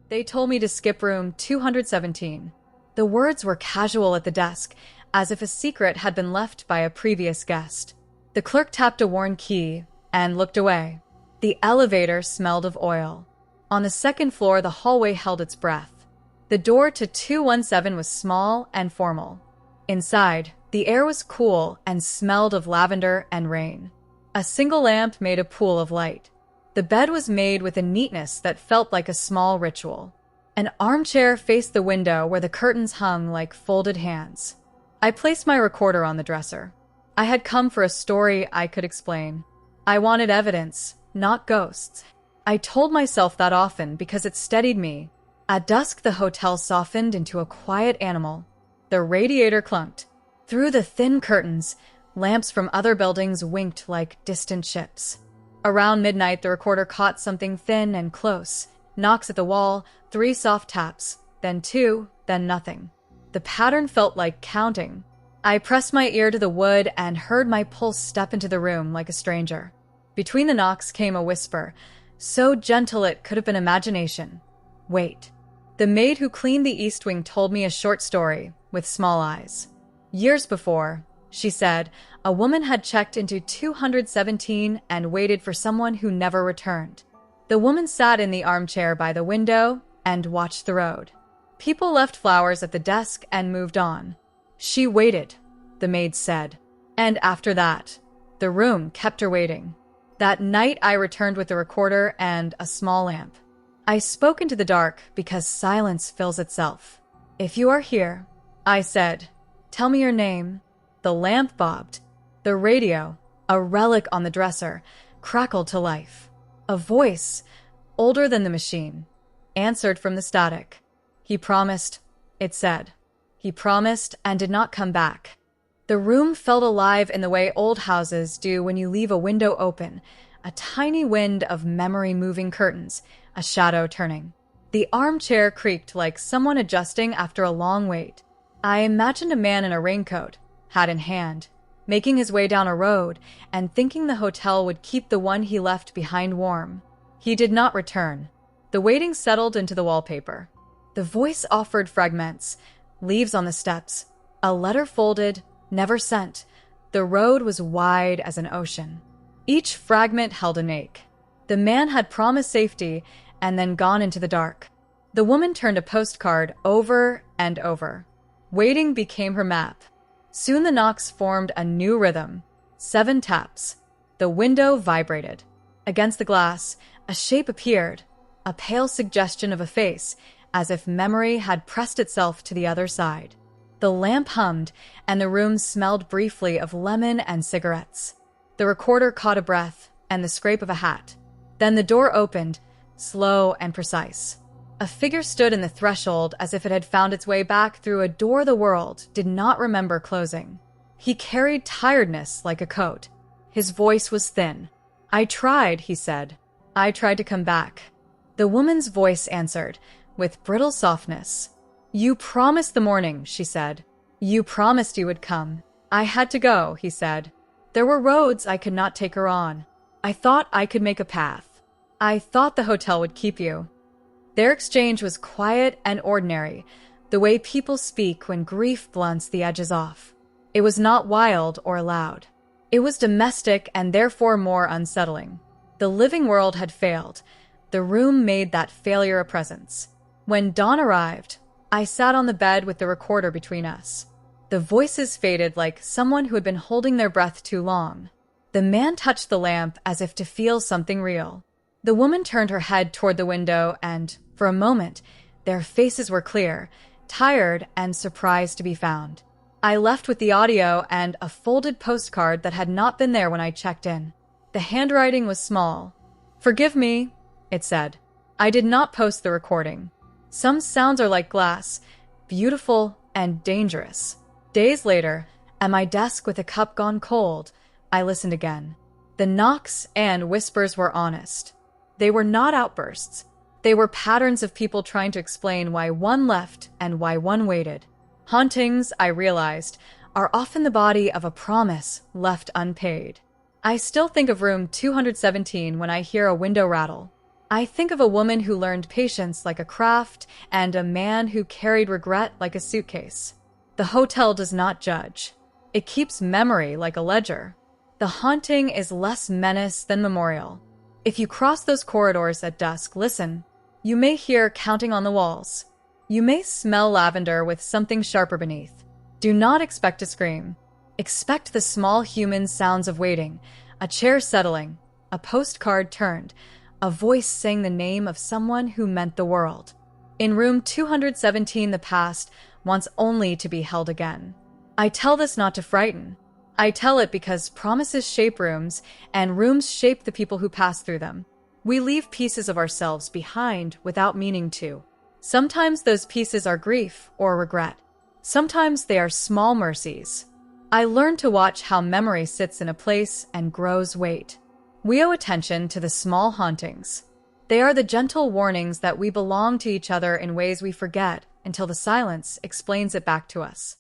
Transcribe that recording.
They told me to skip room 217. The words were casual at the desk, as if a secret had been left by a previous guest. The clerk tapped a worn key and looked away. The elevator smelled of oil. On the second floor, the hallway held its breath. The door to 217 was small and formal. Inside, the air was cool and smelled of lavender and rain. A single lamp made a pool of light. The bed was made with a neatness that felt like a small ritual. An armchair faced the window where the curtains hung like folded hands. I placed my recorder on the dresser. I had come for a story I could explain. I wanted evidence, not ghosts. I told myself that often because it steadied me. At dusk, the hotel softened into a quiet animal. The radiator clunked. Through the thin curtains, lamps from other buildings winked like distant ships. Around midnight, the recorder caught something thin and close. Knocks at the wall, 3 soft taps, then 2, then nothing. The pattern felt like counting. I pressed my ear to the wood and heard my pulse step into the room like a stranger. Between the knocks came a whisper, so gentle it could have been imagination. Wait. The maid who cleaned the East Wing told me a short story, with small eyes. Years before, she said, a woman had checked into 217 and waited for someone who never returned. The woman sat in the armchair by the window and watched the road. People left flowers at the desk and moved on. She waited, the maid said. And after that, the room kept her waiting. That night, I returned with the recorder and a small lamp. I spoke into the dark because silence fills itself. If you are here, I said, tell me your name. The lamp bobbed. The radio, a relic on the dresser, crackled to life. A voice, older than the machine, answered from the static. He promised, it said. He promised and did not come back. The room felt alive in the way old houses do when you leave a window open, a tiny wind of memory moving curtains, a shadow turning. The armchair creaked like someone adjusting after a long wait. I imagined a man in a raincoat, hat in hand, making his way down a road and thinking the hotel would keep the one he left behind warm. He did not return. The waiting settled into the wallpaper. The voice offered fragments, leaves on the steps, a letter folded, never sent. The road was wide as an ocean. Each fragment held an ache. The man had promised safety and then gone into the dark. The woman turned a postcard over and over. Waiting became her map. Soon the knocks formed a new rhythm. 7 taps. The window vibrated. Against the glass, a shape appeared, a pale suggestion of a face, as if memory had pressed itself to the other side. The lamp hummed, and the room smelled briefly of lemon and cigarettes. The recorder caught a breath and the scrape of a hat. Then the door opened, slow and precise. A figure stood in the threshold as if it had found its way back through a door the world did not remember closing. He carried tiredness like a coat. His voice was thin. I tried, he said. I tried to come back. The woman's voice answered, with brittle softness. You promised the morning, she said. You promised you would come. I had to go, he said. There were roads I could not take her on. I thought I could make a path. I thought the hotel would keep you. Their exchange was quiet and ordinary, the way people speak when grief blunts the edges off. It was not wild or loud. It was domestic and therefore more unsettling. The living world had failed. The room made that failure a presence. When dawn arrived, I sat on the bed with the recorder between us. The voices faded like someone who had been holding their breath too long. The man touched the lamp as if to feel something real. The woman turned her head toward the window and, for a moment, their faces were clear, tired and surprised to be found. I left with the audio and a folded postcard that had not been there when I checked in. The handwriting was small. Forgive me, it said. I did not post the recording. Some sounds are like glass, beautiful and dangerous. Days later, at my desk with a cup gone cold, I listened again. The knocks and whispers were honest. They were not outbursts. They were patterns of people trying to explain why one left and why one waited. Hauntings, I realized, are often the body of a promise left unpaid. I still think of room 217 when I hear a window rattle. I think of a woman who learned patience like a craft and a man who carried regret like a suitcase. The hotel does not judge. It keeps memory like a ledger. The haunting is less menace than memorial. If you cross those corridors at dusk, listen. You may hear counting on the walls. You may smell lavender with something sharper beneath. Do not expect to scream. Expect the small human sounds of waiting, a chair settling, a postcard turned, a voice saying the name of someone who meant the world. In room 217, the past wants only to be held again. I tell this not to frighten. I tell it because promises shape rooms, and rooms shape the people who pass through them. We leave pieces of ourselves behind without meaning to. Sometimes those pieces are grief or regret. Sometimes they are small mercies. I learned to watch how memory sits in a place and grows weight. We owe attention to the small hauntings. They are the gentle warnings that we belong to each other in ways we forget until the silence explains it back to us.